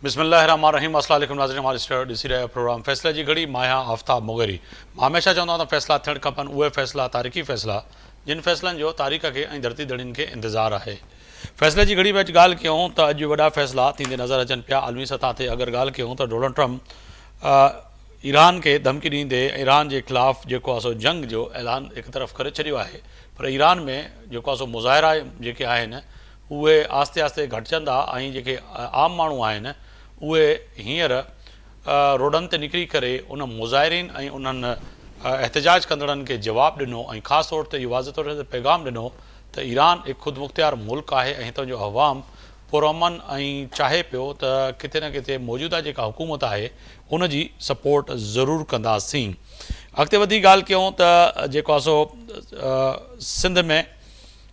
بسم اللہ الرحمن الرحیم السلام علیکم ناظرین ہمارے ڈسی رہے پروگرام فیصلے کی گھڑی مایا آفتاب موغری ہمیشہ چاہتا ہوں فیصلہ تھن کھپن وہ فیصلہ تاریخی فیصلہ جن فیصلن جو تاریخ کے دھرتی دڑین کے انتظار ہے فیصلے کی گھڑی میں گال کیوں تو اج وڈا فیصلہ تھیندے نظر اچن پیا عالمی سطح تے اگر گال کیوں تو ڈونلڈ ٹرمپ ایران کے دھمکی ڈیندے ایران کے خلاف جو سو جنگ جو اعلان ایک طرف کرے چھڑیو ہے پر ایران میں جو سو مظاہرہ جے آہن اوے آستے آستے گھٹجندا جے عام مانو آہن اوے ہیر روڈن تے نکری کرے ان مظاہرین انہن احتجاج کندڑن کے جواب ڈنو خاص طور تے یہ واضح طور تے پیغام ڈنو تو ایران ایک خود مختار ملک ہے ہتوں جو عوام پرامن چاہے پیو تو کتے نہ کتے موجودہ جیکا حکومت ہے ان کی سپورٹ ضرور کنداسیں اگتے ودی گال کیوں تو جیکو سو سندھ میں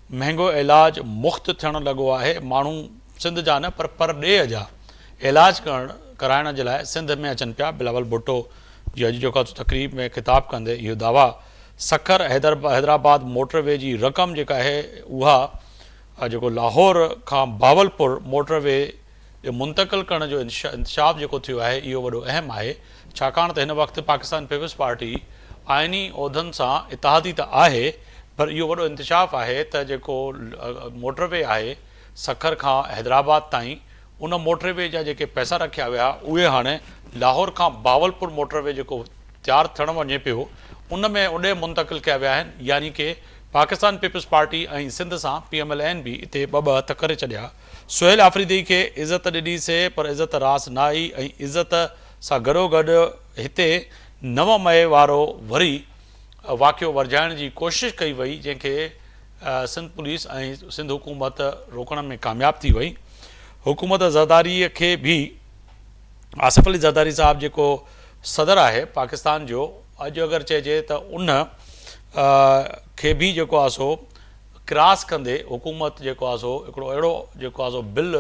مہنگو علاج مفت تھن لگو ہے مانو سندھ جا نہ پر ڈے جا علاج کرائن کے لائے سندھ میں اچن پیا بلاول بھٹو جی اج جو تقریب میں خطاب کندے یہ دعویٰ سکھر حیدرآباد موٹر وے کی رقم جیکا ہے وہا جو لاہور کا باولپور موٹر وے منتقل کرنے جو انکشاف جو تھو ہے یہ وڈو اہم ہے چھاکان تو ان وقت پاکستان پیپلز پارٹی آئینی عہدن سے اتحادی تو ہے پر یہ وڈو انکشاف ہے تو جو موٹر وے ہے سکھر کا حیدرآباد تائیں ان موٹر وے جا جے پیسہ رکھا ویا اوے ہانے لاہور کا باولپور موٹر وے جو تیار تھن ونے پیو ان میں اڈے منتقل کیا ویا ہیں یعنی کہ پاکستان پیپلز پارٹی سندھ سے PMLN بھی اتنے ب ہتھ کرے چڑیا سہیل آفریدی کے عزت ڈنی سے پر عزت راس نہ آئی عزت سے گڈو گڈ ہتے 9 مئی وارو وری واقعو ورجائن کی کوشش کئی وئی جن کے سندھ پولیس سندھ حکومت روکن میں کامیاب تھی وئی حکومت زرداری کے بھی آصف علی زرداری صاحب جو صدر ہے پاکستان جو اج اگر چیجے تو ان کے بھی جو سو کراس کندے حکومت جو سو ایکڑو اڑو جو سو بل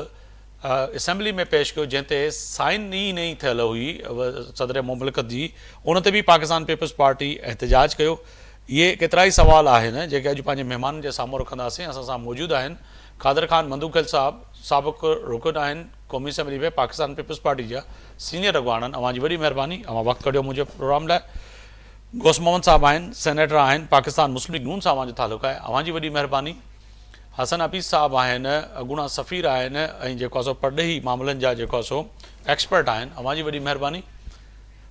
اسمبلی میں پیش کیو جنتے سائن ہی نہیں تھل ہوئی صدر مملکت جی ان تے بھی پاکستان پیپلز پارٹی احتجاج کیو یہ کترا ہی سوال ہیں جو اج پانچے مہمان کے ساموں رکھنداسیں اساں سان موجود ہیں قادر خان مندوخیل صاحب سابق رکن ہیں قومی اسمبلی میں پاکستان پیپلز پارٹی جا سینئر اگوان اوان کی وڈی مہربانی اوان وقت کڈیو مجھے پروگرام لائے گوس محمد صاحب ہیں سینیٹر ہیں پاکستان مسلم لیگ نون سے اوان جو تعلق ہے اوان کی وڈی مہربانی حسن حفیظ صاحب ہیں اگونا سفیر ہیں جو سو پرڈہی معاملن جا جو سو ایکسپرٹ ہیں اوان کی وڈی مہربانی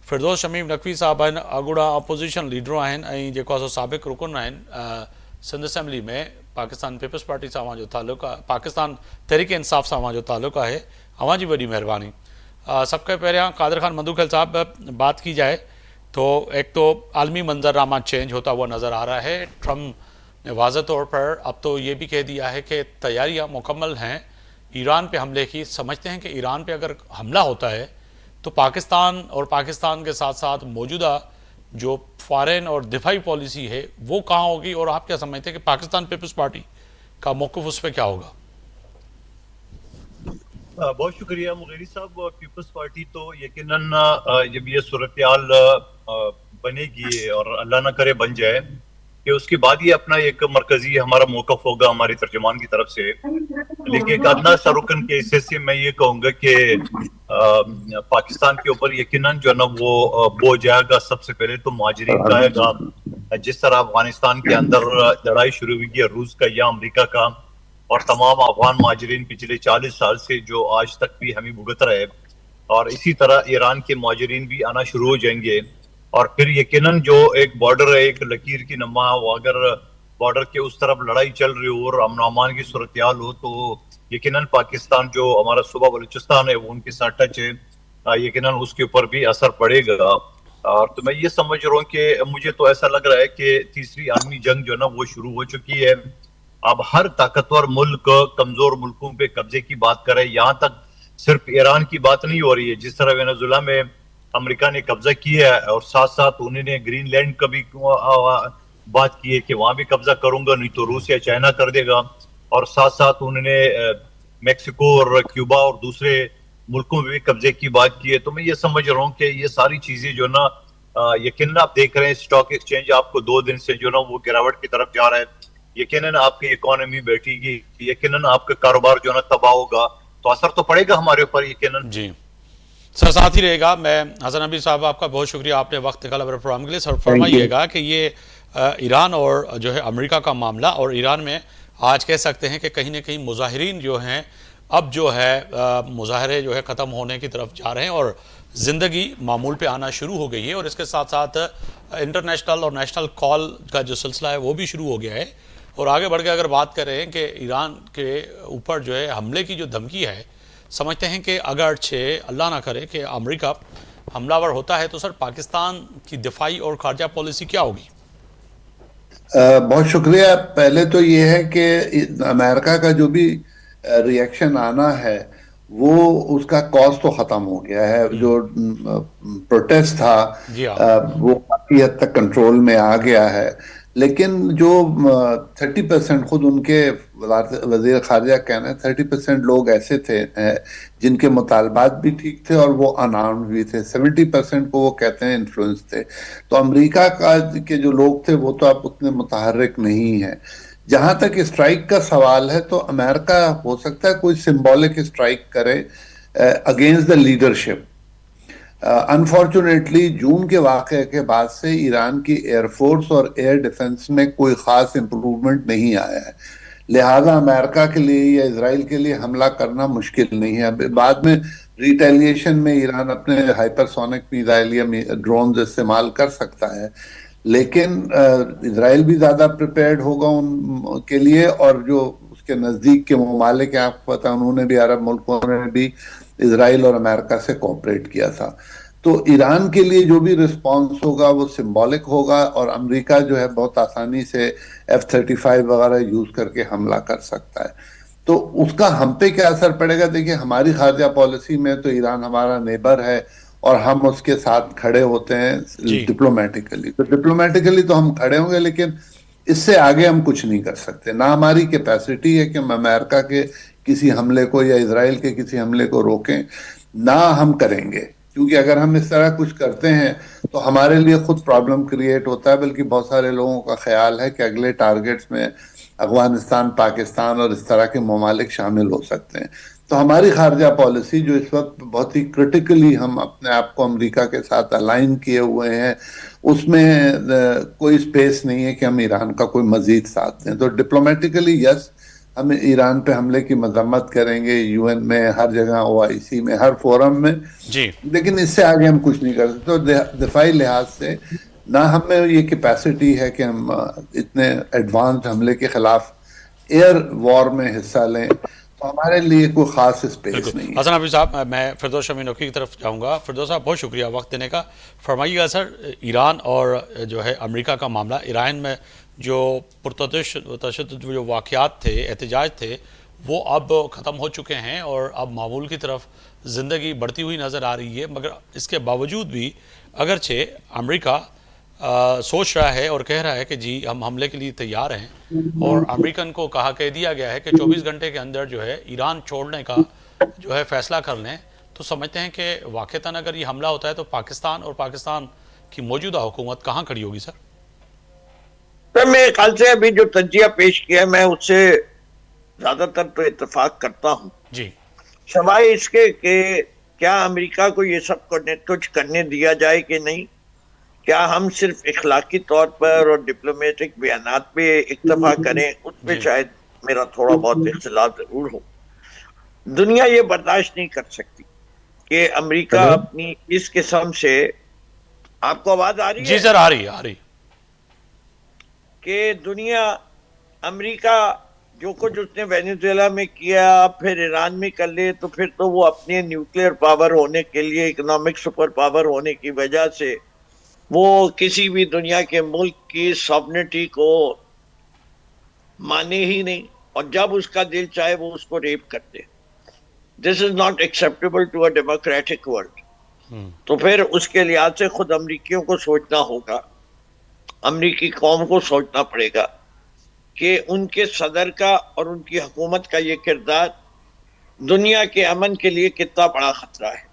فردوس شمیم نقوی صاحب ہیں اگونا اپوزیشن لیڈر ہیں جو سو سابق رکن ہیں سندھ اسمبلی میں پاکستان پیپلز پارٹی سے اوان جو تعلق ہے پاکستان تحریک انصاف سے اوان جو تعلق ہے اوان کی وڈی مہربانی سب کے پہریاں قادر خان مندوخیل صاحب بات کی جائے تو ایک تو عالمی منظرنامہ چینج ہوتا ہوا نظر آ رہا ہے ٹرمپ نے واضح طور پر اب تو یہ بھی کہہ دیا ہے کہ تیاریاں مکمل ہیں ایران پہ حملے کی سمجھتے ہیں کہ ایران پہ اگر حملہ ہوتا ہے تو پاکستان اور پاکستان کے ساتھ ساتھ موجودہ جو فارن اور دفاعی پالیسی ہے وہ کہاں ہوگی اور آپ کیا سمجھتے ہیں کہ پاکستان پیپلز پارٹی کا موقف اس پہ کیا ہوگا؟ بہت شکریہ مغیری صاحب. پیپلز پارٹی تو یقیناً جب یہ صورتحال بنے گی اور اللہ نہ کرے بن جائے کہ اس کے بعد یہ اپنا ایک مرکزی ہمارا موقف ہوگا ہمارے ترجمان کی طرف سے. لیکن ایک ادنا سا رکن کے حصے سے میں یہ کہوں گا کہ پاکستان کے اوپر یقیناً جو ہے نا وہ بوجھ جائے گا. سب سے پہلے تو مہاجرین کا آئے گا. جس طرح افغانستان کے اندر لڑائی شروع ہوئی ہے روس کا یا امریکہ کا اور تمام افغان مہاجرین پچھلے 40 سال سے جو آج تک بھی ہمیں بھگت رہے, اور اسی طرح ایران کے مہاجرین بھی آنا شروع ہو جائیں گے. اور پھر یقیناً جو ایک بارڈر ہے ایک لکیر کی نما, وہ اگر بارڈر کے اس طرف لڑائی چل رہی ہو اور امن و امان کی صورتحال ہو تو یقیناً پاکستان جو ہمارا صوبہ بلوچستان ہے وہ ان کے ساتھ ٹچ ہے, یقیناً اس کے اوپر بھی اثر پڑے گا. اور تو میں یہ سمجھ رہا ہوں کہ مجھے تو ایسا لگ رہا ہے کہ تیسری عالمی جنگ جو ہے نا وہ شروع ہو چکی ہے. اب ہر طاقتور ملک کمزور ملکوں پہ قبضے کی بات کرے, یہاں تک صرف ایران کی بات نہیں ہو رہی ہے. جس طرح وینزویلا میں امریکہ نے قبضہ کیا ہے اور ساتھ ساتھ انہوں نے گرین لینڈ کا بھی بات کی ہے کہ وہاں بھی قبضہ کروں گا, نہیں تو روس یا چائنا کر دے گا. اور ساتھ ساتھ انہوں نے میکسیکو اور کیوبا اور دوسرے ملکوں میں بھی قبضے کی بات کی ہے. تو میں یہ سمجھ رہا ہوں کہ یہ ساری چیزیں جو نا یقیناً آپ دیکھ رہے ہیں اسٹاک ایکسچینج آپ کو 2 دن سے جو نا وہ گراوٹ کی طرف جا رہا ہے. یقیناً آپ کی اکانومی بیٹھے گی, یقیناً آپ کا کاروبار جو نا تباہ ہوگا, تو اثر تو پڑے گا ہمارے اوپر یقیناً. جی سر ساتھ ہی رہے گا. میں حسن حبیب صاحب آپ کا بہت شکریہ, آپ نے وقت نکالا میرے پروگرام کے لیے. سر فرمائیے گا کہ یہ ایران اور جو ہے امریکہ کا معاملہ, اور ایران میں آج کہہ سکتے ہیں کہ کہیں نہ کہیں مظاہرین جو ہیں اب جو ہے مظاہرے جو ہے ختم ہونے کی طرف جا رہے ہیں اور زندگی معمول پہ آنا شروع ہو گئی ہے, اور اس کے ساتھ ساتھ انٹرنیشنل اور نیشنل کال کا جو سلسلہ ہے وہ بھی شروع ہو گیا ہے. اور آگے بڑھ کے اگر بات کریں کہ ایران کے اوپر جو ہے حملے کی جو دھمکی ہے, سمجھتے ہیں کہ اگرچہ اللہ نہ کرے کہ امریکہ حملہ ور ہوتا ہے تو سر پاکستان کی دفاعی اور خارجہ پالیسی کیا ہوگی؟ بہت شکریہ. پہلے تو یہ ہے کہ امریکہ کا جو بھی ریئیکشن آنا ہے وہ اس کا کاز تو ختم ہو گیا ہے. جو پروٹیسٹ تھا جی ہاں, وہ کافی حد تک کنٹرول میں آ گیا ہے, لیکن جو 30% خود ان کے وزیر خارجہ کہنا ہے 30% لوگ ایسے تھے جن کے مطالبات بھی ٹھیک تھے اور وہ انارمڈ بھی تھے. 70% کو وہ کہتے ہیں انفلوئنس تھے. تو امریکہ کے جو لوگ تھے وہ تو اب اتنے متحرک نہیں ہیں. جہاں تک اسٹرائک کا سوال ہے تو امریکہ ہو سکتا ہے کوئی سمبولک اسٹرائک کرے اگینسٹ دا لیڈرشپ. انفارچونیٹلی جون کے واقعے کے بعد سے ایران کی ایئر فورس اور ایئر ڈیفنس میں کوئی خاص امپروومنٹ نہیں آیا ہے, لہذا امریکہ کے لیے یا اسرائیل کے لیے حملہ کرنا مشکل نہیں ہے. بعد میں ریٹیلیشن میں ایران اپنے ہائپر سونک میزائل یا ڈرونز استعمال کر سکتا ہے, لیکن اسرائیل بھی زیادہ پریپیئرڈ ہوگا ان کے لیے, اور جو اس کے نزدیک کے ممالک ہیں آپ کو پتا انہوں نے بھی, عرب ملکوں نے بھی اسرائیل اور امریکہ سے کوپریٹ کیا تھا. تو ایران کے لیے جو بھی رسپانس ہوگا وہ سمبولک ہوگا, اور امریکہ جو ہے بہت آسانی سے F-35 وغیرہ یوز کر کے حملہ کر سکتا ہے. تو اس کا ہم پہ کیا اثر پڑے گا؟ دیکھیں ہماری خارجہ پالیسی میں تو ایران ہمارا نیبر ہے اور ہم اس کے ساتھ کھڑے ہوتے ہیں ڈپلومیٹیکلی. تو ڈپلومیٹیکلی تو ہم کھڑے ہوں گے, لیکن اس سے آگے ہم کچھ نہیں کر سکتے. نہ ہماری کیپیسٹی ہے کہ ہم امریکہ کے کسی حملے کو یا اسرائیل کے کسی حملے کو روکیں, نہ ہم کریں گے, کیونکہ اگر ہم اس طرح کچھ کرتے ہیں تو ہمارے لیے خود پرابلم کریٹ ہوتا ہے. بلکہ بہت سارے لوگوں کا خیال ہے کہ اگلے ٹارگٹس میں افغانستان, پاکستان اور اس طرح کے ممالک شامل ہو سکتے ہیں. تو ہماری خارجہ پالیسی جو اس وقت بہت ہی کرٹیکلی ہم اپنے آپ کو امریکہ کے ساتھ الائن کیے ہوئے ہیں, اس میں کوئی سپیس نہیں ہے کہ ہم ایران کا کوئی مزید ساتھ دیں. تو ڈپلومیٹیکلی یس, ہم ایران پہ حملے کی مذمت کریں گے UN میں, ہر جگہ OIC میں, ہر فورم میں, جی, لیکن اس سے آگے ہم کچھ نہیں کر سکتے. تو دفاعی لحاظ سے نہ ہم میں یہ کیپیسٹی ہے کہ ہم اتنے ایڈوانسڈ حملے کے خلاف ایئر وار میں حصہ لیں, تو ہمارے لیے کوئی خاص اسپیس نہیں ہے. حسن حبیب صاحب, میں فردوس شمیم نقوی کی طرف جاؤں گا. فردوس صاحب بہت شکریہ وقت دینے کا. فرمائیے گا سر, ایران اور جو ہے امریکہ کا معاملہ, ایران میں جو پرتشدد جو واقعات تھے, احتجاج تھے, وہ اب ختم ہو چکے ہیں اور اب معمول کی طرف زندگی بڑھتی ہوئی نظر آ رہی ہے. مگر اس کے باوجود بھی اگرچہ امریکہ سوچ رہا ہے اور کہہ رہا ہے کہ جی ہم حملے کے لیے تیار ہیں, اور امریکن کو کہہ دیا گیا ہے کہ 24 گھنٹے کے اندر جو ہے ایران چھوڑنے کا جو ہے فیصلہ کر لیں, تو سمجھتے ہیں کہ واقعتاً اگر یہ حملہ ہوتا ہے تو پاکستان اور پاکستان کی موجودہ حکومت کہاں کھڑی ہوگی سر؟ میرے خیال سے ابھی جو تجزیہ پیش کیا ہے میں اس سے زیادہ تر تو اتفاق کرتا ہوں. جی, سوائے اس کے کہ کیا امریکہ کو یہ سب کچھ کرنے دیا جائے کہ نہیں, کیا ہم صرف اخلاقی طور پر اور ڈپلومیٹک بیانات پہ اکتفا کریں, اس پہ شاید میرا تھوڑا بہت اختلاف ضرور ہو. دنیا یہ برداشت نہیں کر سکتی کہ امریکہ اپنی اس قسم سے, آپ کو آواز آ رہی ہے؟ جی سر, آ رہی کہ دنیا امریکہ جو کچھ اس نے وینیزویلا میں کیا پھر ایران میں کر لے, تو پھر تو وہ اپنے نیوکلیئر پاور ہونے کے لیے, اکنامک سپر پاور ہونے کی وجہ سے وہ کسی بھی دنیا کے ملک کی سوورنٹی کو مانے ہی نہیں, اور جب اس کا دل چاہے وہ اس کو ریپ کر دے. This is not acceptable to a democratic world. تو پھر اس کے لحاظ سے خود امریکیوں کو سوچنا ہوگا, امریکی قوم کو سوچنا پڑے گا کہ ان کے صدر کا اور ان کی حکومت کا یہ کردار دنیا کے امن کے لیے کتنا بڑا خطرہ ہے.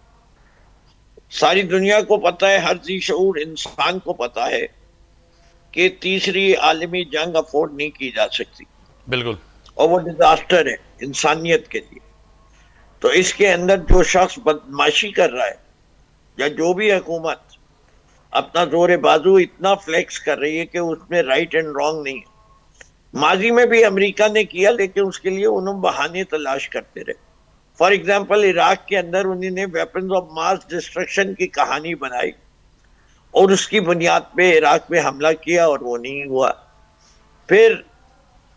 ساری دنیا کو پتا ہے, ہر ذی شعور انسان کو پتا ہے کہ تیسری عالمی جنگ افورڈ نہیں کی جا سکتی. بالکل, اور وہ ڈیزاسٹر ہے انسانیت کے لیے. تو اس کے اندر جو شخص بدماشی کر رہا ہے یا جو بھی حکومت اپنا زور بازو اتنا فلیکس کر رہی ہے کہ اس میں رائٹ اینڈ رانگ نہیں ہے. ماضی میں بھی امریکہ نے کیا لیکن اس کے لیے انہوں بہانے تلاش کرتے رہے. فار ایگزامپل عراق کے اندر انہوں نے ویپنز آف ماس ڈسٹرکشن کی کہانی بنائی اور اس کی بنیاد پہ عراق میں حملہ کیا اور وہ نہیں ہوا. پھر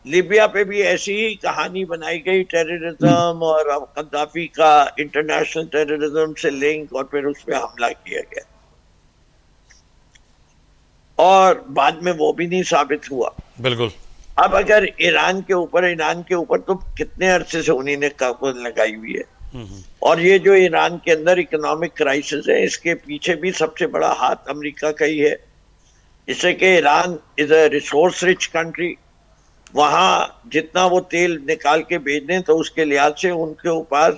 لیبیا پہ بھی ایسی ہی کہانی بنائی گئی ٹیررزم اور قذافی کا انٹرنیشنل ٹیررزم سے لنک اور پھر اس پہ حملہ کیا گیا اور بعد میں وہ بھی نہیں ثابت ہوا. بالکل. اب اگر ایران کے اوپر تو کتنے عرصے سے انہیں نے قابو لگائی ہوئی ہے اور یہ جو ایران کے اندر اکنامک کرائسس ہے اس کے پیچھے بھی سب سے بڑا ہاتھ امریکہ کا ہی ہے. اس سے کہ ایران از اے ریسورس رچ کنٹری, وہاں جتنا وہ تیل نکال کے بیچ دیں تو اس کے لحاظ سے ان کے پاس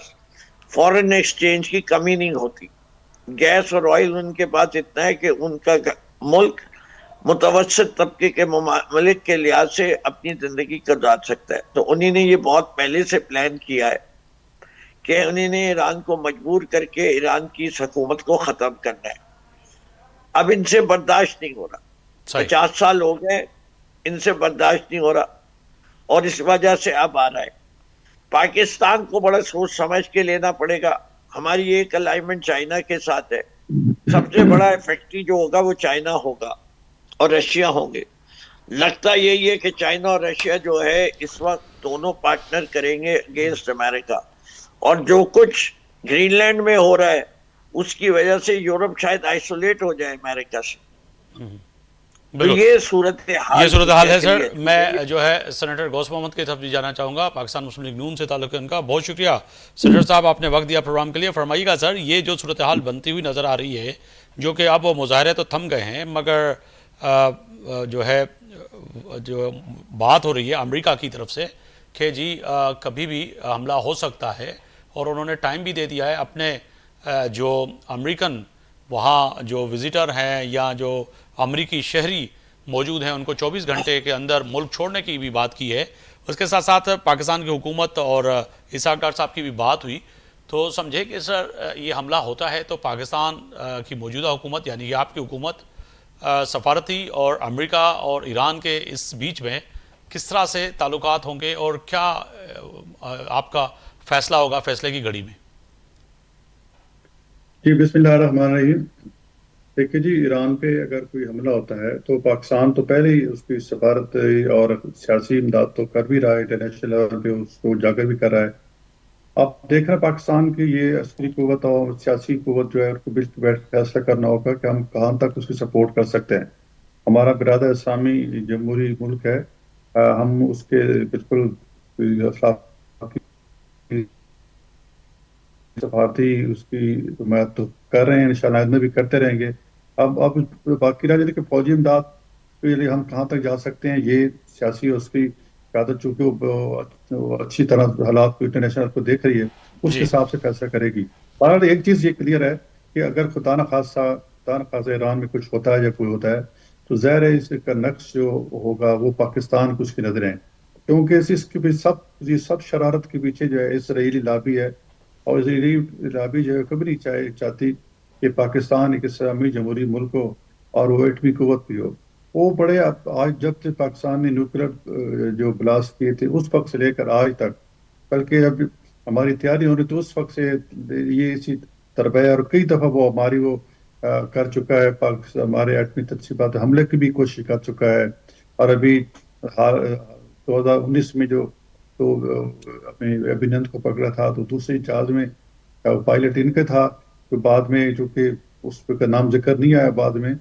فورن ایکسچینج کی کمی نہیں ہوتی. گیس اور آئل ان کے پاس اتنا ہے کہ ان کا ملک متوسط طبقے کے ممالک کے لحاظ سے اپنی زندگی گزار سکتا ہے. تو انہوں نے یہ بہت پہلے سے پلان کیا ہے کہ انہوں نے ایران کو مجبور کر کے ایران کی حکومت کو ختم کرنا ہے. اب ان سے برداشت نہیں ہو رہا, 50 سال ہو گئے ان سے برداشت نہیں ہو رہا اور اس وجہ سے اب آ رہا ہے. پاکستان کو بڑا سوچ سمجھ کے لینا پڑے گا. ہماری ایک الائنمنٹ چائنا کے ساتھ ہے, سب سے بڑا افیکٹی جو ہوگا وہ چائنا ہوگا اور رشیا ہوں گے. لگتا یہی ہے کہ چائنا اور رشیا جو ہے اس وقت دونوں پارٹنر کریں گے اگینسٹ امریکہ, اور جو کچھ گرین لینڈ میں ہو رہا ہے اس کی وجہ سے یورپ شاید آئسولیٹ ہو جائے امریکہ سے. تو یہ صورتحال ہے سر. میں جو ہے سینیٹر غوث محمد کی طرف بھی جانا چاہوں گا, پاکستان مسلم لیگ نون سے تعلق ہے ان کا. بہت شکریہ سینیٹر صاحب, آپ نے وقت دیا پروگرام کے لیے. فرمائیے گا سر, یہ جو صورتحال بنتی ہوئی نظر آ رہی ہے, جو کہ اب وہ مظاہرے تو تھم گئے ہیں مگر جو ہے جو بات ہو رہی ہے امریکہ کی طرف سے کہ جی کبھی بھی حملہ ہو سکتا ہے, اور انہوں نے ٹائم بھی دے دیا ہے اپنے جو امریکن وہاں جو وزیٹر ہیں یا جو امریکی شہری موجود ہیں ان کو 24 گھنٹے کے اندر ملک چھوڑنے کی بھی بات کی ہے. اس کے ساتھ ساتھ پاکستان کی حکومت اور اسحاق ڈار صاحب کی بھی بات ہوئی. تو سمجھے کہ سر یہ حملہ ہوتا ہے تو پاکستان کی موجودہ حکومت یعنی کہ آپ کی حکومت سفارتی اور امریکہ اور ایران کے اس بیچ میں کس طرح سے تعلقات ہوں گے اور کیا آپ کا فیصلہ ہوگا فیصلے کی گھڑی میں؟ جی بسم اللہ الرحمن الرحیم. دیکھیے جی, ایران پہ اگر کوئی حملہ ہوتا ہے تو پاکستان تو پہلے ہی اس کی سفارت اور سیاسی امداد تو کر بھی رہا ہے, انٹرنیشنل لیول پہ اس کو اجاگر بھی کر رہا ہے. اب دیکھ رہے ہیں پاکستان کی یہ عسکری قوت اور سیاسی قوت جو ہے اس کو بیچ بیٹھ فیصلہ کرنا ہوگا کہ ہم کہاں تک اس کی سپورٹ کر سکتے ہیں. ہمارا برادر اسلامی جمہوری ملک ہے, ہم اس کے بالکل سفارتی اس کی حمایت تو کر رہے ہیں, انشاءاللہ میں بھی کرتے رہیں گے. اب باقی رہ جائے کہ فوجی امداد کے لیے ہم کہاں تک جا سکتے ہیں, یہ سیاسی اور اس کی قیادت چونکہ وہ اچھی طرح حالات کو انٹرنیشنل کو دیکھ رہی ہے, اس حساب سے فیصلہ کرے گی. بہرحال ایک چیز یہ کلیئر ہے کہ اگر خدا نخواستہ ایران میں کچھ ہوتا ہے یا کوئی ہوتا ہے تو ظاہر ہے اس کا نقش جو ہوگا وہ پاکستان کو اس کی نظریں, کیونکہ اس کی سب شرارت کے پیچھے جو ہے اسرائیلی لابی ہے, اور اسرائیلی لابی جو ہے کبھی نہیں چاہتی کہ پاکستان ایک اسلامی جمہوری ملک ہو اور وہ ایٹمی قوت بھی ہو. وہ بڑے آج جب سے پاکستان نے نیوکلیر جو بلاسٹ کیے تھے اس وقت سے لے کر آج تک, بلکہ اب ہماری تیاری ہو رہی تو اس وقت سے یہ اسی تربیہ اور کئی دفعہ وہ ہماری وہ کر چکا ہے, ہمارے ایٹمی تجربات حملے کی بھی کوشش کر چکا ہے. اور ابھی 2019 میں جو تو اپنے ابھینند کو پکڑا تھا تو دوسری جہاز میں پائلٹ ان کا تھا, تو بعد میں جو کہ اس پہ کا نام ذکر نہیں آیا بعد میں,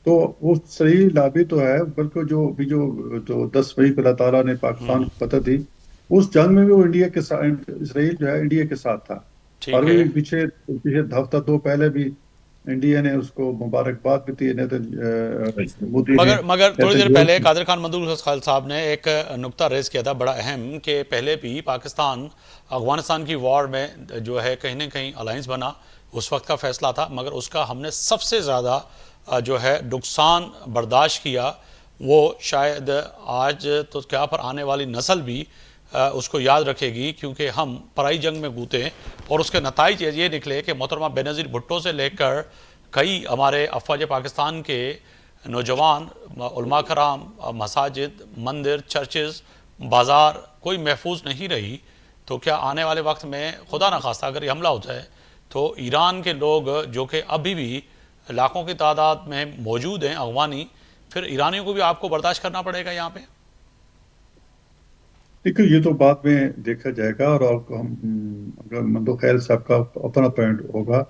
تو وہ صحیح لابی تو ہے. بلکہ جو 10 مئی کو اللہ تعالیٰ نے پاکستان کو فتح دی, اس جنگ میں بھی وہ انڈیا کے ساتھ, اسرائیل جو ہے انڈیا کے ساتھ تھا, اور بھی پیچھے ہفتہ دو پہلے بھی انڈیا نے اس کو مبارکباد بھی دی. مگر تھوڑی دیر پہلے قادر خان مندول صاحب نے ایک نقطہ ریز کیا تھا بڑا اہم, کہ پہلے بھی پاکستان افغانستان کی وار میں جو ہے کہیں نہ کہیں الائنس بنا, اس وقت کا فیصلہ تھا, مگر اس کا ہم نے سب سے زیادہ جو ہے نقصان برداشت کیا. وہ شاید آج تو کیا پر آنے والی نسل بھی اس کو یاد رکھے گی، کیونکہ ہم پرائی جنگ میں گوتے ہیں اور اس کے نتائج یہ نکلے کہ محترمہ بینظیر بھٹو سے لے کر کئی ہمارے افواج پاکستان کے نوجوان، علماء کرام، مساجد، مندر، چرچز، بازار کوئی محفوظ نہیں رہی. تو کیا آنے والے وقت میں خدا نخواستہ اگر یہ حملہ ہو جائے تو ایران کے لوگ جو کہ ابھی بھی لاکھوں کی تعداد میں موجود ہیں افغانی، پھر ایرانیوں کو بھی آپ کو برداشت کرنا پڑے گا یہاں پہ؟ دیکھو یہ تو بعد میں دیکھا جائے گا، اور ہم اگر مندو خیل صاحب کا اپنا پوائنٹ ہوگا،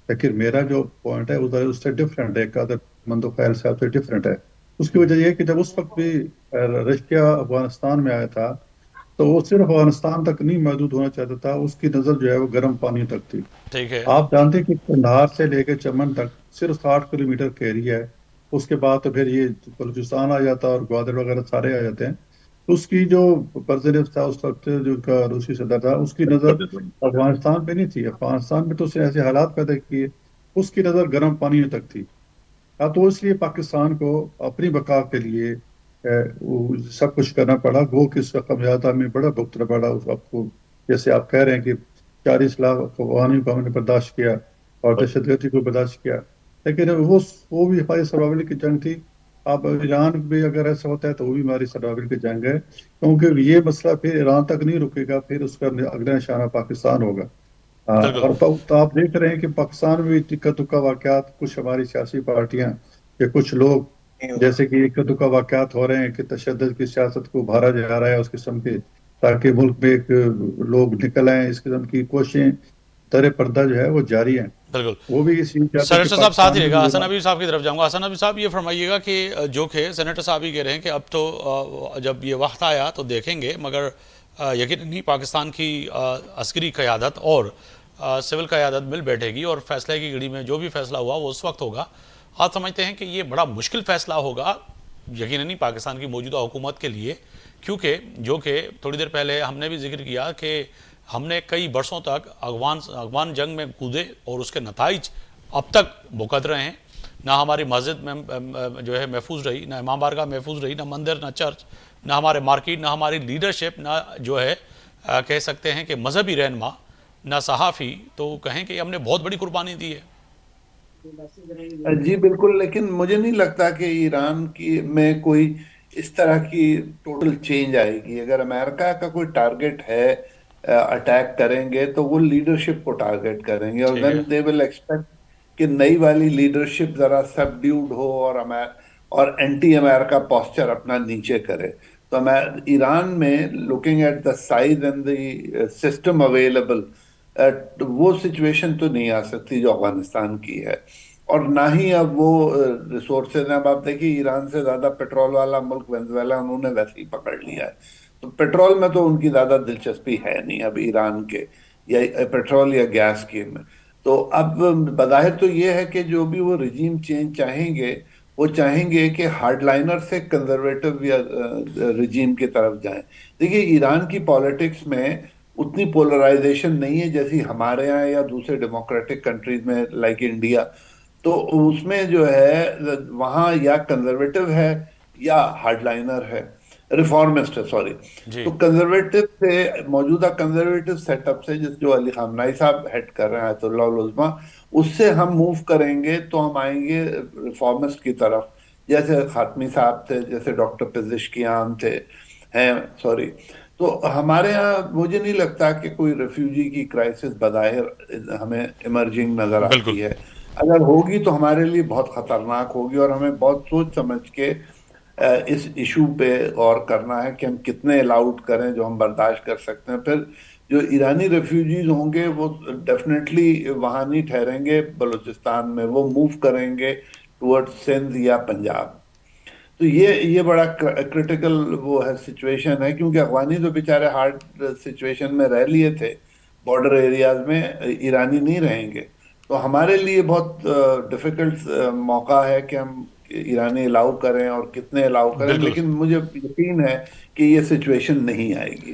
لیکن میرا جو پوائنٹ ہے اس سے ڈفرینٹ ہے، ادھر مندو خیل صاحب سے ڈفرینٹ ہے. اس کی وجہ یہ ہے کہ جب اس وقت بھی رشیا افغانستان میں آیا تھا تو وہ صرف افغانستان تک نہیں محدود ہونا چاہتا تھا، اس کی نظر جو ہے وہ گرم پانی تک تھی. ٹھیک ہے. آپ جانتے ہیں کہ قندھار سے لے کے چمن تک صرف 60 کلومیٹر کا ایریا ہے. اس کے بعد تو پھر یہ بلوچستان آ جاتا ہے اور گوادر وغیرہ سارے آ جاتے ہیں. اس کی جو پرزیڈنٹ تھا اس وقت، جو ان کا روسی صدر تھا، اس کی نظر افغانستان پہ نہیں تھی. افغانستان میں تو اس نے ایسے حالات پیدا کیے، اس کی نظر گرم پانی تک تھی. تو اس لیے پاکستان کو اپنی بقا کے لیے سب کچھ کرنا پڑا. گو کہ اس کا خمیازہ میں بڑا بھگتنا پڑا اس وقت کو. جیسے آپ کہہ رہے ہیں کہ 40 لاکھ افغانیوں کو ہم نے برداشت کیا اور دہشت گردی کو برداشت کیا، لیکن وہ بھی ہماری سروائیول کی جنگ تھی. اب ایران بھی اگر ایسا ہوتا ہے تو وہ بھی ہماری سروائیول کی جنگ ہے، کیونکہ یہ مسئلہ پھر ایران تک نہیں رکے گا، پھر اس کا اگلا نشانہ پاکستان ہوگا. بالکل. اور تو آپ دیکھ رہے ہیں کہ پاکستان میں بھی اکا دکا واقعات، کچھ ہماری سیاسی پارٹیاں یا کچھ لوگ جیسے کہ اکا دکا واقعات ہو رہے ہیں کہ تشدد کی سیاست کو ابھارا جا رہا ہے اس قسم کے، تاکہ ملک میں ایک لوگ نکل آئیں. اس قسم کی کوششیں در پردہ جو ہے وہ جاری ہیں. بالکل. وہ بھی اسی سینیٹر صاحب ساتھ ہی رہے گا. حسن حبیب صاحب کی طرف جاؤں گا. حسن حبیب صاحب یہ فرمائیے گا کہ جو کہ سینیٹر صاحب ہی کہہ رہے ہیں کہ اب تو جب یہ وقت آیا تو دیکھیں گے، مگر یقیناً پاکستان کی عسکری قیادت اور سول قیادت مل بیٹھے گی اور فیصلے کی گھڑی میں جو بھی فیصلہ ہوا وہ اس وقت ہوگا. آپ سمجھتے ہیں کہ یہ بڑا مشکل فیصلہ ہوگا یقیناً پاکستان کی موجودہ حکومت کے لیے، کیونکہ جو کہ تھوڑی دیر پہلے ہم نے بھی ذکر کیا کہ ہم نے کئی برسوں تک افغان جنگ میں کودے اور اس کے نتائج اب تک بھگت رہے ہیں. نہ ہماری مسجد میں جو ہے محفوظ رہی، نہ امام بارگاہ محفوظ رہی، نہ مندر، نہ چرچ، نہ ہمارے مارکیٹ، نہ ہماری لیڈرشپ، نہ جو ہے کہہ سکتے ہیں کہ مذہبی رہنما، نہ صحافی. تو کہیں کہ ہم نے بہت بڑی قربانی دی ہے. جی بالکل، لیکن مجھے نہیں لگتا کہ ایران کی میں کوئی اس طرح کی ٹوٹل چینج آئے گی. اگر امریکہ کا کوئی ٹارگٹ ہے اٹیک کریں گے تو وہ لیڈرشپ کو ٹارگٹ کریں گے، اور then they will expect کہ نئی والی لیڈرشپ ذرا سبڈیوڈ ہو اور اینٹی امریکہ پوسچر اپنا نیچے کرے. تو ایران میں looking at the size and the system available, وہ سچویشن تو نہیں آ سکتی جو افغانستان کی ہے، اور نہ ہی اب وہ ریسورسز ہیں. اب آپ دیکھیے ایران سے زیادہ پیٹرول والا ملک وینزویلا انہوں نے ویسے ہی پکڑ لیا ہے. تو پیٹرول میں تو ان کی زیادہ دلچسپی ہے نہیں اب ایران کے، یا پیٹرول یا گیس کے میں. تو اب بظاہر تو یہ ہے کہ جو بھی وہ رجیم چینج چاہیں گے، وہ چاہیں گے کہ ہارڈ لائنر سے کنزرویٹو یا رجیم کی طرف جائیں. دیکھیے ایران کی پالیٹکس میں اتنی پولرائزیشن نہیں ہے جیسی ہمارے ہاں یا دوسرے ڈیموکریٹک کنٹریز میں لائک انڈیا. تو اس میں جو ہے وہاں یا کنزرویٹو ہے یا ہارڈ لائنر ہے، ریفارمسٹ ہے سوری. تو کنزرویٹو سے، موجودہ کنزرویٹو سیٹ اپ سے جو علی خامنہئی صاحب ہیڈ کر رہے ہیں آیت اللہ العظمیٰ، اس سے ہم موو کریں گے تو ہم آئیں گے ریفارمسٹ کی طرف، جیسے خاتمی صاحب تھے، جیسے ڈاکٹر پزشکیان تھے ہیں سوری. تو ہمارے ہاں مجھے نہیں لگتا کہ کوئی ریفیوجی کی کرائسس بظاہر ہمیں ایمرجنگ نظر آتی ہے. اگر ہوگی تو ہمارے لیے بہت خطرناک ہوگی، اور ہمیں بہت سوچ سمجھ کے اس ایشو پہ غور کرنا ہے کہ ہم کتنے الاؤڈ کریں جو ہم برداشت کر سکتے ہیں. پھر جو ایرانی ریفیوجیز ہوں گے وہ ڈیفینیٹلی وہاں نہیں ٹھہریں گے بلوچستان میں، وہ موو کریں گے ٹورڈ سندھ یا پنجاب. تو یہ بڑا کرٹیکل وہ ہے سچویشن ہے، کیونکہ افغانی تو بیچارے ہارڈ سچویشن میں رہ لیے تھے بارڈر ایریاز میں، ایرانی نہیں رہیں گے. تو ہمارے لیے بہت ڈیفیکلٹ موقع ہے کہ ہم ایرانی الاؤ کریں اور کتنے الاؤ کریں. لیکن مجھے یقین ہے کہ یہ سچویشن نہیں آئے گی.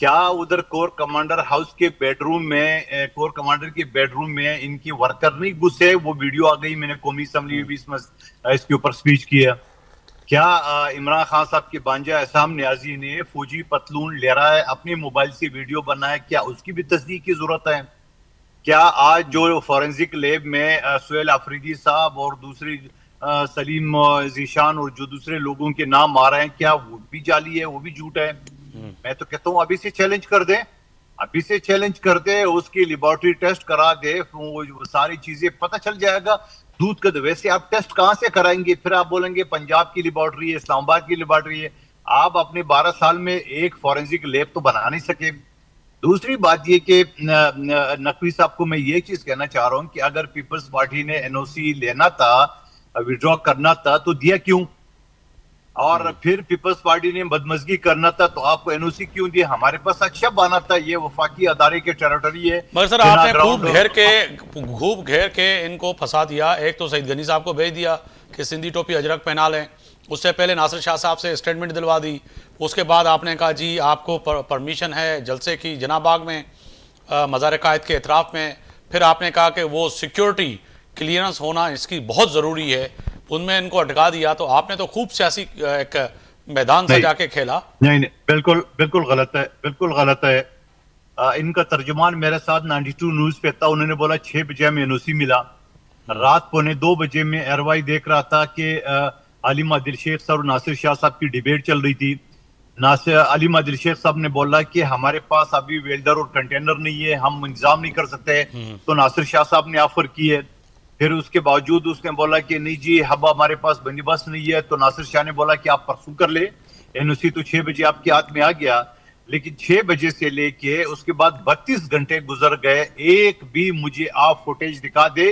کیا ادھر کور کمانڈر ہاؤس کے بیڈ روم میں کور کمانڈر کے بیڈ روم میں ان کی ورکر نہیں گھسے؟ وہ ویڈیو آ گئی، میں نے قومی اسمبلی بھی اس کے اوپر سپیچ کیا. کیا عمران خان صاحب کے بانجا احسام نیازی نے فوجی پتلون لے رہا ہے اپنے موبائل سے ویڈیو بنایا، کیا اس کی بھی تصدیق کی ضرورت ہے؟ کیا آج جو فورنزک لیب میں سہیل آفریدی صاحب اور دوسری سلیم ذیشان اور جو دوسرے لوگوں کے نام آ رہے ہیں، کیا وہ بھی جعلی ہے، وہ بھی جھوٹ ہے؟ میں تو کہتا ہوں ابھی سے چیلنج کر دیں، ابھی سے چیلنج کر دے، اس کی لیبارٹری ٹیسٹ کرا دے، وہ ساری چیزیں پتہ چل جائے گا. دودھ کا ویسے آپ ٹیسٹ کہاں سے کرائیں گے؟ پھر آپ بولیں گے پنجاب کی لیبارٹری ہے، اسلام آباد کی لیبارٹری ہے. آپ اپنے 12 سال میں ایک فورنزک لیب تو بنا نہیں سکے. دوسری بات یہ کہ نقوی صاحب کو میں یہ چیز کہنا چاہ رہا ہوں کہ اگر پیپلز پارٹی نے این او سی لینا تھا، وڈرا کرنا تھا، تو دیا کیوں؟ اور پھر پیپلز پارٹی نے بدمزگی کرنا تھا تو آپ کو این او سی کیوں دیا؟ ہمارے پاس اچھا بانا تھا، یہ وفاقی ادارے کے ٹیریٹری ہے. مگر سر آپ نے خوب گھیر کے ان کو پھنسا دیا. ایک تو سعید غنی صاحب کو بھیج دیا کہ سندھی ٹوپی اجرک پہنا لیں، اس سے پہلے ناصر شاہ صاحب سے اسٹیٹمنٹ دلوا دی. اس کے بعد آپ نے کہا جی آپ کو پرمیشن ہے جلسے کی جناح باغ میں مزار قائد کے اطراف میں. پھر آپ نے کہا کہ وہ سیکیورٹی کلیئرنس ہونا اس کی بہت ضروری ہے، ان میں ان کو اٹکا دیا. تو آپ نے تو خوب سیاسی ایک میدان سجا کے کھیلا. نہیں بالکل غلط ہے، بالکل غلط ہے. ان کا ترجمان میرے ساتھ 92 نیوز پہ تھا، انہوں نے بولا 6 بجے ہمیں این او سی ملا. رات 1:45 بجے میں ایروائی دیکھ رہا تھا کہ علیم عادل شیخ صاحب اور ناصر شاہ صاحب کی ڈیبیٹ چل رہی تھی. علیم عادل شیخ صاحب نے بولا کہ ہمارے پاس ابھی ویلڈر اور کنٹینر نہیں ہے، ہم انتظام نہیں کر سکتے. تو ناصر شاہ صاحب نے آفر کی ہے. پھر اس کے باوجود اس نے بولا کہ نہیں جی اب ہمارے پاس بندوبست نہیں ہے. تو ناصر شاہ نے بولا کہ آپ پرسوں کر لے این او سی. تو 6 بجے آپ کے ہاتھ میں آ گیا. لیکن 6 بجے سے لے کے اس کے بعد 32 گھنٹے گزر گئے، ایک بھی مجھے آپ فوٹیج دکھا دے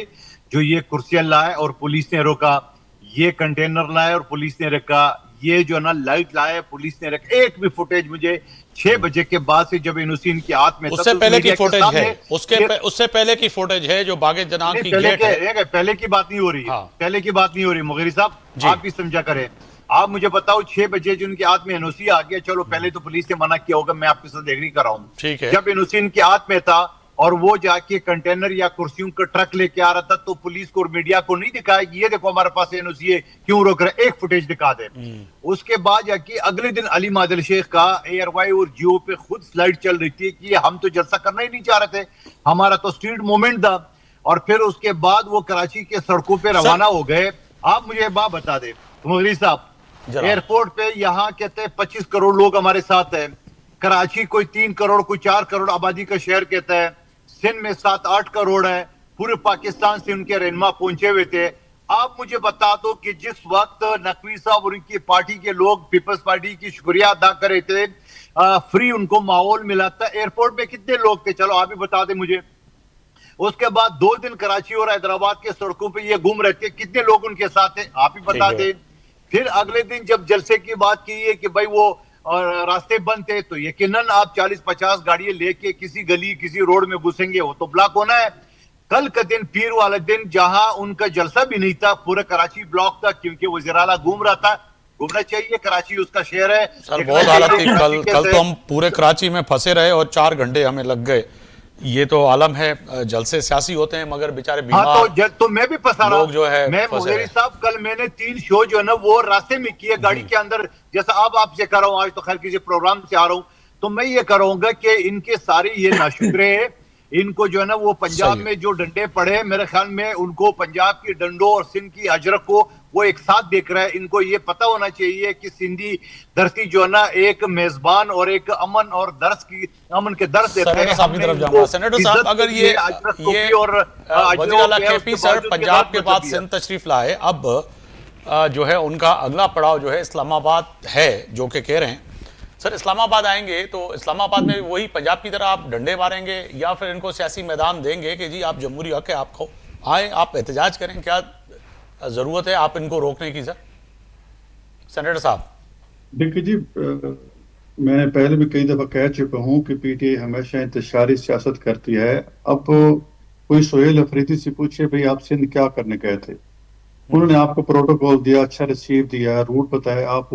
جو یہ کرسیاں لائے اور پولیس نے روکا، یہ کنٹینر لائے اور پولیس نے رکھا، یہ جو نا لائٹ لائے پولیس نے رکھا. ایک بھی فوٹیج مجھے 6 بجے کے بعد سے جب این او سی ان کے ہاتھ میں اس سے پہلے کی فوٹیج ہے، اس سے پہلے کی فوٹیج ہے جو باغ جناح کی گیٹ ہے. پہلے کی بات نہیں ہو رہی، پہلے کی بات نہیں ہو رہی. مغیری صاحب آپ بھی سمجھا کریں. آپ مجھے بتاؤ 6 بجے جو ان کے ہاتھ میں این او سی آ گیا، چلو پہلے تو پولیس نے منع کیا ہوگا، میں آپ کے ساتھ ایگری کر رہا ہوں. جب این او سی ان کے ہاتھ میں تھا اور وہ جا کے کنٹینر یا کرسیوں کا ٹرک لے کے آ رہا تھا تو پولیس کو اور میڈیا کو نہیں دکھایا کہ یہ دیکھو ہمارے پاس این او سی ہے، کیوں روک رہے؟ ایک فوٹیج دکھا دے. اس کے بعد جا کے اگلے دن علیم عادل شیخ کا ایئر وائی اور جیو پہ خود سلائیڈ چل رہی تھی کہ ہم تو جلسہ کرنا ہی نہیں چاہ رہے تھے، ہمارا تو اسٹریٹ موومنٹ تھا. اور پھر اس کے بعد وہ کراچی کے سڑکوں پہ روانہ ہو گئے. آپ مجھے بات بتا دیں مغری صاحب، ایئرپورٹ پہ یہاں کہتے ہیں 25 کروڑ لوگ ہمارے ساتھ ہیں، کراچی کوئی 3 کروڑ کوئی 4 کروڑ آبادی کا شہر کہتا ہے، سندھ میں 7-8 کروڑ ہے، پورے پاکستان سے ان کے رہنما پہنچے ہوئے تھے. آپ مجھے بتا دو کہ جس وقت نقوی صاحب اور ان کی پارٹی کے لوگ پیپلز پارٹی کی شکریہ ادا کر رہے تھے، فری ان کو ماحول ملا تھا، ایئرپورٹ پہ کتنے لوگ تھے؟ چلو آپ بھی بتا دیں مجھے. اس کے بعد 2 دن کراچی اور حیدرآباد کے سڑکوں پہ یہ گھوم رہے تھے، کتنے لوگ ان کے ساتھ تھے؟ آپ بھی بتا دیں. پھر اگلے دن جب جلسے کی بات کی ہے کہ بھائی وہ راستے بند تھے تو یقیناً آپ 40-50 گاڑیاں لے کے کسی گلی کسی روڈ میں گھسیں گے، وہ تو بلاک ہونا ہے. کل کا دن پیر والا دن جہاں ان کا جلسہ بھی نہیں تھا، پورا کراچی بلاک تھا کیونکہ وزیر اعلیٰ گھوم رہا تھا. گھومنا چاہیے، کراچی اس کا شہر ہے. سر بہت حالت تھی کل تو ہم پورے کراچی میں پھنسے رہے اور 4 گھنٹے ہمیں لگ گئے. یہ تو عالم ہے، جلسے سیاسی ہوتے ہیں مگر بیچارے بیمار تو میں بھی پھنسا لوگ جو ہے. میں مغیری صاحب کل میں نے 3 شو جو ہے نا وہ راستے میں کیے گاڑی کے اندر، جیسا اب آپ سے کر رہا ہوں، آج تو خیر کسی پروگرام سے آ رہا ہوں تو میں یہ کروں گا کہ ان کے سارے یہ ناشکرے ہیں، ان کو جو ہے نا وہ پنجاب میں جو ڈنڈے پڑے میرے خیال میں ان کو پنجاب کی ڈنڈوں اور سندھ کی اجرک کو وہ ایک ساتھ دیکھ رہا ہے. ان کو یہ پتہ ہونا چاہیے کہ سندھی دھرتی جو ہے نا ایک میزبان اور ایک امن اور امن کے درس دیتا ہے. سینیٹر صاحب کی طرف جاؤں گا. سینیٹر صاحب اگر یہ وزیر اعلیٰ کے پی سر پنجاب کے بعد سندھ تشریف لائے، اب جو ہے ان کا اگلا پڑاؤ جو ہے اسلام آباد ہے جو کہ کہہ رہے ہیں. سر اسلام آباد آئیں گے تو اسلام آباد میں وہی پنجاب کی طرح آپ ڈنڈے ماریں گے یا پھر ان کو سیاسی میدان دیں گے کہ جی آپ جمہوری حق ہے، آپ کو آئیں آپ احتجاج کریں؟ کیا ضرورت ہے آپ ان کو روکنے کی؟ سر سینیٹر صاحب دیکھیے جی، میں نے پہلے بھی کئی دفعہ کہہ چکا ہوں کہ پی ٹی آئی ہمیشہ انتشاری سیاست کرتی ہے. اب کوئی سہیل آفریدی سے پوچھے بھئی آپ سندھ کیا کرنے گئے تھے، انہوں نے آپ کو پروٹوکول دیا، اچھا ریسیو دیا، روٹ بتایا، آپ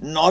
9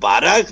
12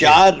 4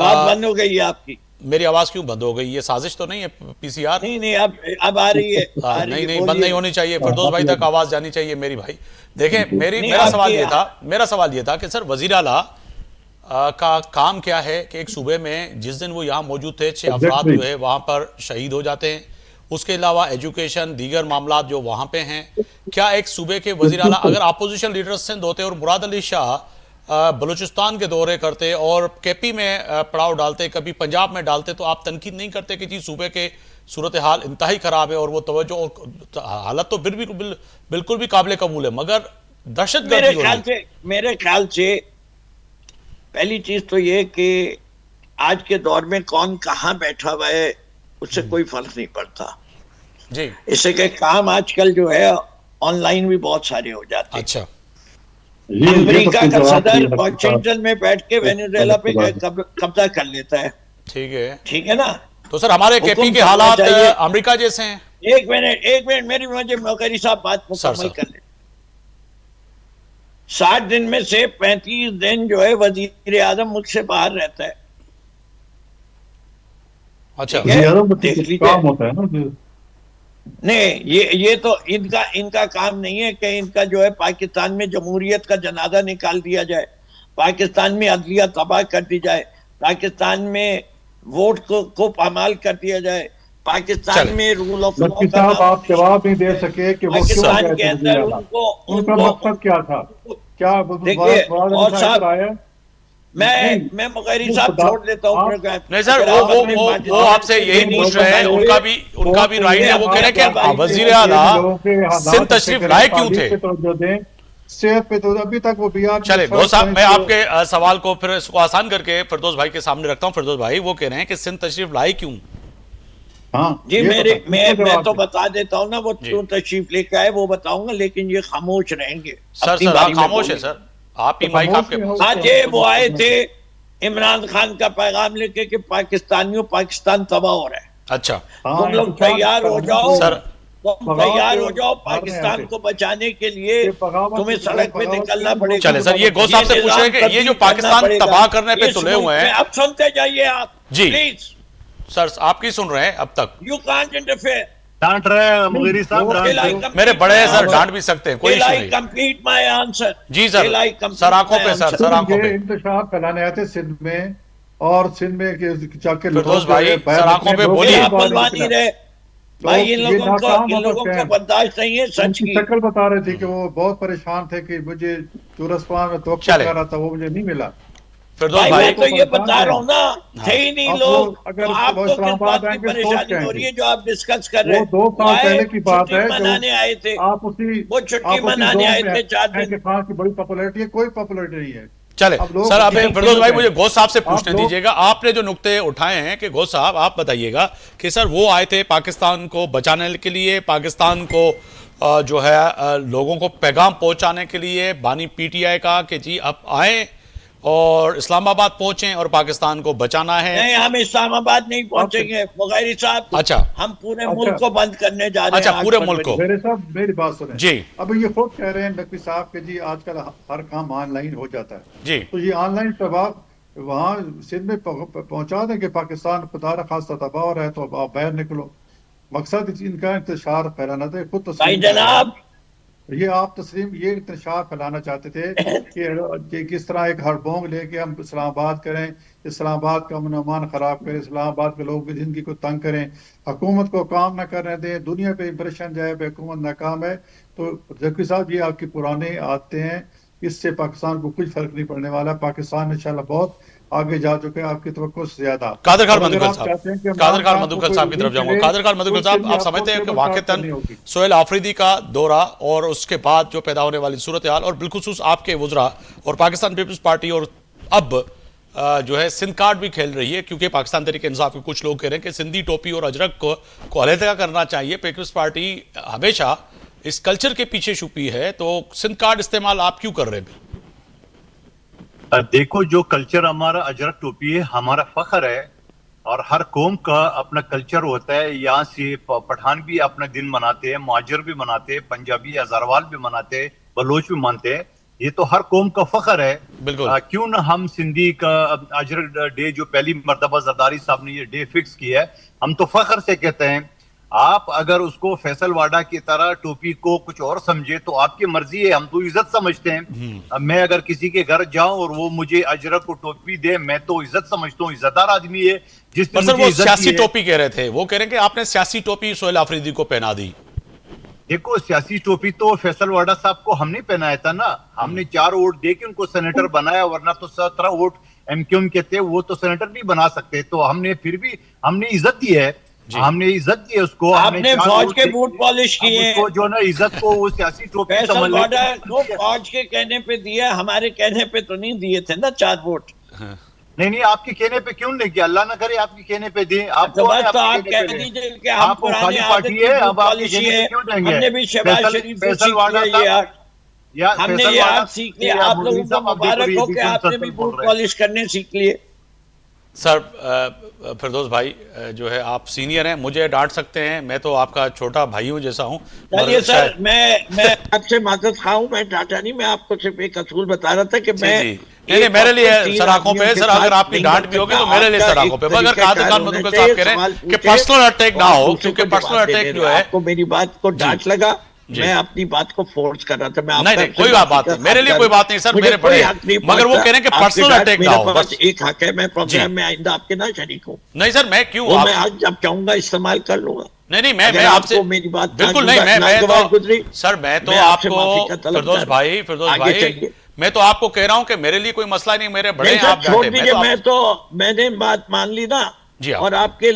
آواز بند ہو گئی ہے آپ کی. میری آواز کیوں بند ہو گئی؟ یہ سازش تو نہیں ہے پی سی آر؟ نہیں اب آ رہی ہے. نہیں نہیں، بند نہیں ہونی چاہیے. فردوس بھائی تک آواز جانی چاہیے میری بھائی. دیکھیں میرا سوال یہ تھا کہ سر وزیر اعلیٰ کا کام کیا ہے کہ ایک صوبے میں جس دن وہ یہاں موجود تھے 6 افراد جو ہے وہاں پر شہید ہو جاتے ہیں، اس کے علاوہ ایجوکیشن دیگر معاملات جو وہاں پہ ہیں، کیا ایک صوبے کے وزیر اعلیٰ اگر اپوزیشن لیڈر سندھ ہوتے اور مراد علی شاہ بلوچستان کے دورے کرتے اور کے پی میں پڑاؤ ڈالتے، کبھی پنجاب میں ڈالتے، تو آپ تنقید نہیں کرتے کہ جی صوبے کے صورتحال انتہائی خراب ہے اور وہ توجہ اور حالت تو بالکل بھی قابل قبول ہے، مگر دہشت گردی ہو رہی ہے؟ میرے خیال سے پہلی چیز تو یہ کہ آج کے دور میں کون کہاں بیٹھا ہوا ہے اس سے کوئی فرق نہیں پڑتا. جی اس سے کہ کام آج کل جو ہے آن لائن بھی بہت سارے ہو جاتے ہیں. اچھا، امریکہ کا صدر واشنگٹن میں بیٹھ کے وینیزویلا پہ قبضہ کر لیتا ہے. ٹھیک ہے نا. تو سر ہمارے کے پی کے حالات امریکہ جیسے ہیں؟ ایک منٹ مجھے موقعی صاحب بات مکمل کر لیں. 60 دن میں سے 35 دن جو ہے وزیر اعظم ملک سے باہر رہتا ہے. اچھا، دیکھ لیجیے. نہیں یہ تو ان کا کام نہیں ہے کہ ان کا جو ہے پاکستان میں جمہوریت کا جنازہ نکال دیا جائے، پاکستان میں عدلیہ تباہ کر دی جائے، پاکستان میں ووٹ کو پامال کر دیا جائے، پاکستان میں رول آف لا کا صاحب آپ جواب نہیں دے سکے کہ وہ کیوں پاکستان کے اندر ان کا مقصد کیا تھا؟ کیا دیکھیے میں مغیری صاحب چھوڑ دیتا ہوں. نہیں سر، وہ آپ سے یہی پوچھ رہے ہیں، ان کا بھی رائٹ ہے. وہ کہہ رہے ہیں کہ وزیر اعلیٰ سندھ تشریف لائے کیوں تھے؟ صحت پہ تو ابھی تک وہ بیار. چلے گوس صاحب، میں آپ کے سوال کو پھر اس کو آسان کر کے فردوس بھائی کے سامنے رکھتا ہوں. فردوس بھائی وہ کہہ رہے ہیں کہ سندھ تشریف لائے کیوں؟ جی میں تو بتا دیتا ہوں نا وہ کیوں تشریف لے کے آئے، وہ بتاؤں گا، لیکن یہ خاموش رہیں گے. سر خاموش ہے سر، آپ ہی مائک آپ کے پاس. آج وہ آئے تھے عمران خان کا پیغام لے کے کہ پاکستان تباہ ہو رہا ہے. اچھا، تم لوگ تیار ہو جاؤ، تیار ہو جاؤ، پاکستان کو بچانے کے لیے تمہیں سڑک پہ نکلنا پڑے گا. چلے سر، یہ گوس صاحب سے پوچھ رہے ہیں کہ یہ جو پاکستان تباہ کرنے پہ تلے ہوئے ہیں. اب سنتے جائیے آپ جی پلیز. سر آپ کی سن رہے ہیں اب تک؟ You can't interfere. ڈانٹ رہے ہیں مغیری صاحب، میرے بڑے ہیں سر، ڈانٹ بھی سکتے ہیں، کوئی ایشو نہیں. Complete my answer. جی سر، سر آنکھوں پہ، سر آنکھوں پہ. انتشار پھیلانے آئے تھے سندھ میں، اور سندھ میں فردوس بھائی سر آنکھوں پہ بولیے. بلوانی رہے بھائی، ان لوگوں کو برداشت نہیں ہے سچ کی. شکل بتا رہے تھے کہ وہ بہت پریشان تھے کہ مجھے جو رسپاں میں توقع کر رہا تھا وہ مجھے نہیں ملا. فردوس بھائی میں تو یہ بتا رہا ہوں نا، تھے ہی نہیں لوگ. آپ کو کس بات کی پریشانی ہو رہی ہے جو آپ ڈسکس کر رہے ہیں؟ وہ 2 سال پہلے کی بات ہے. منانے آئے تھے، وہ چھٹی منانے آئے تھے 4 دن. خان کی بڑی پاپولیرٹی ہے، کوئی پاپولیرٹی نہیں ہے. چلے سر، اب فردوس بھائی مجھے گوس صاحب سے پوچھنے دیجیے گا. آپ نے جو نقطے اٹھائے ہیں کہ گوس صاحب آپ بتائیے گا کہ سر وہ آئے تھے پاکستان کو بچانے کے لیے، پاکستان کو جو ہے لوگوں کو پیغام پہنچانے کے لیے، بانی پی ٹی آئی کا کہ جی اب آئیں اور اسلام آباد پہنچیں اور پاکستان کو بچانا ہے. نہیں، ہم اسلام آباد نہیں پہنچیں گے مغیری صاحب. اچھا، ہم پورے ملک کو بند کرنے جا رہے ہیں. اچھا، پورے ملک کو. میرے صاحب میری بات سنیں جی. اب یہ خود کہہ رہے ہیں نقوی صاحب کہ جی آج کل ہر کام آن لائن ہو جاتا ہے. جی، تو یہ آن لائن شباب وہاں سندھ میں پہنچا دیں کہ پاکستان خدا خاصہ تباہ ہو رہا ہے تو آپ باہر نکلو. مقصد ان کا انتشار پھیلانا تھا. خود بھائی جناب، یہ آپ یہ انتشار پھیلانا چاہتے تھے کہ کس طرح ایک ہڑبونگ لے کے ہم اسلام آباد کریں، اسلام آباد کا امن و امان خراب کریں، اسلام آباد کے لوگوں کی زندگی کو تنگ کریں، حکومت کو کام نہ کرنے دیں، دنیا پہ امپریشن جائے پہ حکومت ناکام ہے. تو ذکی صاحب یہ آپ کی پرانے عادتیں ہیں، اس سے پاکستان کو کچھ فرق نہیں پڑنے والا. پاکستان انشاءاللہ بہت آگے جا چکے ہیں آپ کی توقع سے زیادہ. قادر خان مدھوکر صاحب کی طرف جاؤں گا. قادر خان مدھوکر صاحب، آپ سمجھتے ہیں کہ واقعتاً سہیل آفریدی کا دورہ اور اس کے بعد جو پیدا ہونے والی صورتحال اور بالخصوص آپ کے وزراء اور پاکستان پیپلز پارٹی اور اب جو ہے سندھ کارڈ بھی کھیل رہی ہے، کیونکہ پاکستان تحریک انصاف کے کچھ لوگ کہہ رہے ہیں کہ سندھی ٹوپی اور اجرک کو علیحدہ کرنا چاہیے. پیپلز پارٹی ہمیشہ اس کلچر کے پیچھے چھپی ہے، تو سندھ کارڈ استعمال آپ کیوں کر رہے ہیں؟ دیکھو، جو کلچر ہمارا اجرک ٹوپی ہے ہمارا فخر ہے، اور ہر قوم کا اپنا کلچر ہوتا ہے. یہاں سے پٹھان بھی اپنا دن مناتے ہیں، مہاجر بھی مناتے ہیں، پنجابی ہزاروال بھی مناتے ہیں، بلوچ بھی مانتے ہیں. یہ تو ہر قوم کا فخر ہے. بالکل. کیوں نہ ہم سندھی کا اجرک ڈے جو پہلی مرتبہ زرداری صاحب نے یہ ڈے فکس کیا ہے, ہم تو فخر سے کہتے ہیں. آپ اگر اس کو فیصل واڈا کی طرح ٹوپی کو کچھ اور سمجھے تو آپ کی مرضی ہے, ہم تو عزت سمجھتے ہیں. میں اگر کسی کے گھر جاؤں اور وہ مجھے اجرک کو ٹوپی دے, میں تو عزت سمجھتا ہوں, عزت دار آدمی ہے. جس نے سر وہ سیاسی ٹوپی کہہ رہے تھے, وہ کہہ رہے ہیں کہ آپ نے سیاسی ٹوپی سہیل آفریدی کو پہنا دی. دیکھو سیاسی ٹوپی تو فیصل واڈا صاحب کو ہم نے پہنایا تھا نا, ہم نے 4 ووٹ دے کے ان کو سینیٹر بنایا, ورنہ تو 17 ووٹ ایم کیو ایم کے تھے, وہ تو سینیٹر نہیں بنا سکتے. تو ہم نے پھر بھی ہم نے عزت دی ہے, ہم نے عزت دی ہے اس کو. آپ نے فوج کے بوٹ پالش کیے ہیں, جو نا عزت کو وہ سیاسی ٹوپی فیصل واڈا کو فوج کے کہنے پہ دیا, ہمارے کہنے پہ تو نہیں دیے تھے نا 4 ووٹ. نہیں آپ کے کہنے پہ کیوں نہیں کیا, اللہ نہ کرے آپ کے کہنے پہ دیں. آپ تو بس تو آپ کہہ دیجئے کہ ہم پرانی عادت کی بوٹ پالشی ہے, ہم نے بھی شہباز شریف سے سیکھ لیا یہ آرٹ, ہم نے یہ آرٹ سیکھ لیا. آپ لوگوں کو مبارک ہو کہ آپ نے بھی بوٹ پالش کرنے سیکھ لیے. سر فردوس بھائی جو ہے آپ سینئر ہیں, مجھے ڈانٹ سکتے ہیں, میں تو آپ کا چھوٹا بھائی ہوں جیسا ہوں. چلیے سر, میں آپ سے معذرت خواہ ہوں, میں ڈانٹا نہیں, میں آپ کو صرف ایک اصول بتا رہا تھا کہ میں نہیں میرے لیے سر آنکھوں پہ, سر اگر آپ کی ڈانٹ بھی ہوگی تو میرے لیے سر آنکھوں پہ. اگر قادر خان مدوکل صاحب کہہ رہے ہیں کہ پرسنل اٹیک نہ ہو, کیونکہ پرسنل اٹیک جو ہے آپ کو میری بات کو ڈانٹ لگا, میں اپنی بات کو فورس کر رہا تھا. نہیں کوئی بات نہیں, میرے لیے کوئی بات نہیں سر, میرے بڑے, مگر وہ کہہ رہے ہیں کہ پرسنل اٹیک نہ ہو. بس ایک حق ہے, میں پروگرام میں آئندہ آپ کے نہ شریک ہوں. نہیں سر میں کیوں, میں آج جب چاہوں گا استعمال کر لوں گا. نہیں میں آپ سے میری بات بالکل نہیں, میں سر میں تو آپ کو فردوس بھائی میں تو آپ کو کہہ رہا ہوں کہ میرے لیے کوئی مسئلہ نہیں, میرے بڑے ہیں, آپ چھوڑ دیجئے. میں نے بات مان لی نا, اور آپ کے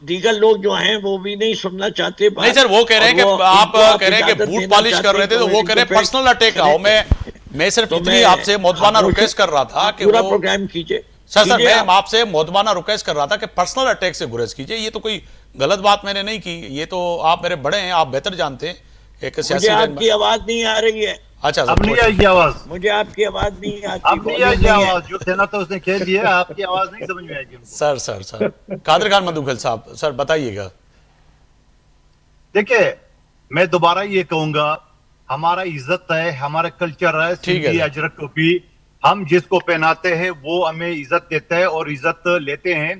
دیگر لوگ جو ہیں وہ بھی نہیں سننا چاہتے. نہیں سر وہ کہہ رہے ہیں کہ آپ کہہ رہے ہیں کہ بوٹ پالش کر رہے تھے, تو وہ کہہ رہے ہیں پرسنل اٹیک نہ ہو. میں صرف اتنی آپ سے مودبانہ ریکویسٹ کر رہا تھا کہ پورا پروگرام کیجئے. سر میں آپ سے مودبانہ ریکویسٹ کر رہا تھا کہ پرسنل اٹیک سے گریز کیجئے. یہ تو کوئی غلط بات میں نے نہیں کی, یہ تو آپ میرے بڑے ہیں, آپ بہتر جانتے ہیں. ایک سیاسی آپ کی آواز نہیں آ رہی ہے. اچھا اب نہیں آئی کی آواز, مجھے آپ کی آواز نہیں آتی. اب نہیں آئی کی آواز, جو کہنا تھا اس نے کہہ دیا, آپ کی آواز نہیں سمجھ میں آئے گی. سر قادر خان مدوکل صاحب سر بتائیے گا. دیکھیں میں دوبارہ یہ کہوں گا, ہمارا عزت ہے, ہمارا کلچر ہے سندھی اجرک ٹوپی, ہم جس کو پہناتے ہیں وہ ہمیں عزت دیتا ہے اور عزت لیتے ہیں.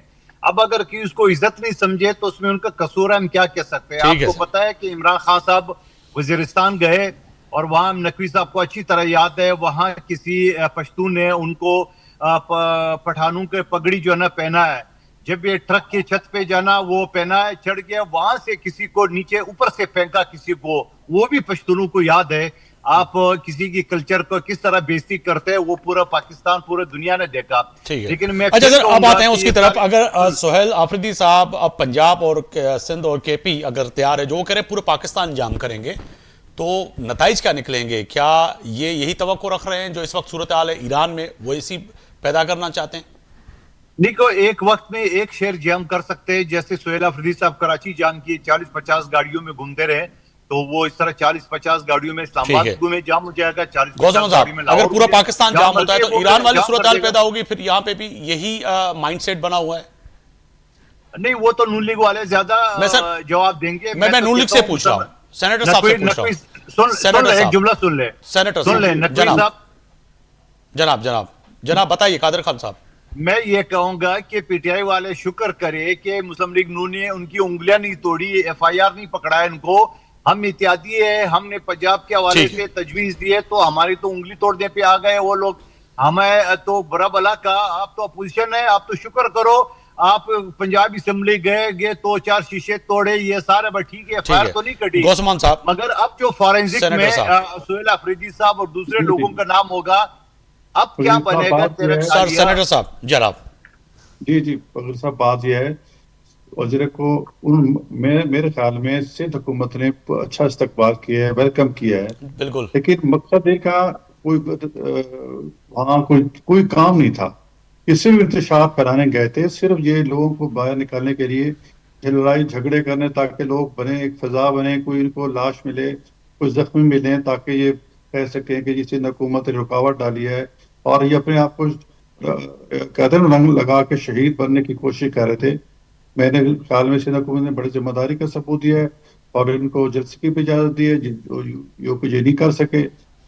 اب اگر کہ اس کو عزت نہیں سمجھے تو اس میں ان کا قصور ہے, ہم کیا کہہ سکتے ہیں. آپ کو پتا ہے کہ عمران خان صاحب وزیرستان گئے اور وہاں نقوی صاحب کو اچھی طرح یاد ہے, وہاں کسی پشتون نے ان کو پٹھانوں کے پگڑی جو ہے نا پہنا ہے, جب یہ ٹرک کی چھت پہ جانا وہ پہنا ہے, چڑھ گیا, وہاں سے کسی کو نیچے اوپر سے پھینکا کسی کو, وہ بھی پشتونوں کو یاد ہے. آپ کسی کی کلچر کو کس طرح بےزتی کرتے ہیں وہ پورا پاکستان پورے دنیا نے دیکھا. لیکن میں اچھا سر اب آتے ہیں اس کی طرف. اگر سہیل آفریدی صاحب اب پنجاب اور سندھ اور کے پی اگر تیار ہے, جو وہ کہہ رہے پورے پاکستان جام کریں گے, تو نتائج کیا نکلیں گے؟ کیا یہ یہی توقع رکھ رہے ہیں جو اس وقت صورتحال ہے ایران میں وہ اسی پیدا کرنا چاہتے ہیں؟ نیکو ایک وقت میں ایک شہر جام کر سکتے ہیں, جیسے سہیل آفریدی صاحب کراچی جام کیے, 40-50 گاڑیوں میں گھومتے رہے, تو وہ اس طرح 40-50 گاڑیوں میں اسلام آباد میں جام ہو جائے گا. 40-50 گاڑیوں میں اگر پورا پاکستان جام ہوتا ہے تو ایران والی صورتحال پیدا ہوگی, پھر یہاں پہ بھی یہی مائنڈ سیٹ بنا ہوا ہے. نہیں وہ تو نون لیگ والے زیادہ جواب دیں گے. میں نون لیگ سے پوچھ رہا ہوں, سینیٹر صاحب سے پوچھ رہا ہوں. سن لیں, ایک جملہ سن لیں, سینیٹر صاحب جناب بتائیے. قادر خان صاحب میں یہ کہوں گا کہ پی ٹی آئی والے شکر کرے کہ مسلم لیگ نون نے ان کی انگلیاں نہیں توڑی, ایف آئی آر نہیں پکڑا ہے ان کو. ہم احتیاطی ہے, ہم نے پنجاب کے حوالے سے تجویز دی ہے, تو ہماری تو انگلی توڑنے پہ آ گئے وہ لوگ. ہمیں تو برا بلا کہا, آپ تو اپوزیشن ہے, آپ تو شکر کرو, آپ پنجاب اسمبلی گئے تو 4 شیشے توڑے, یہ سارے بس ٹھیک ہے, ایف آئی آر تو نہیں کٹی. مگر اب جو فورینسک میں سہیل آفریدی صاحب اور دوسرے لوگوں کا نام ہوگا, اب کیا بنے گا تیرے سینیٹر صاحب جناب. جی فخر صاحب بات یہ ہے, وزیر کو میرے خیال میں سندھ حکومت نے اچھا استقبال کیا ہے, ویلکم کیا ہے بالکل, لیکن مقصد ایک کا وہاں کوئی کام نہیں تھا. یہ صرف انتشار پھیلانے گئے تھے, صرف یہ لوگوں کو باہر نکالنے کے لیے لڑائی جھگڑے کرنے, تاکہ لوگ بنے, ایک فضا بنے, کوئی ان کو لاش ملے, کوئی زخمی ملے, تاکہ یہ کہہ سکیں کہ جس سندھ حکومت نے رکاوٹ ڈالی ہے اور یہ اپنے آپ کو قدم رنگ لگا کے شہید بننے کی کوشش کر رہے تھے. میں نے خیال میں سندھ حکومت نے بڑی ذمہ داری کا ثبوت دیا ہے اور ان کو جلسے کی بھی اجازت دی ہے, جو کچھ یہ نہیں کر سکے.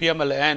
PMLN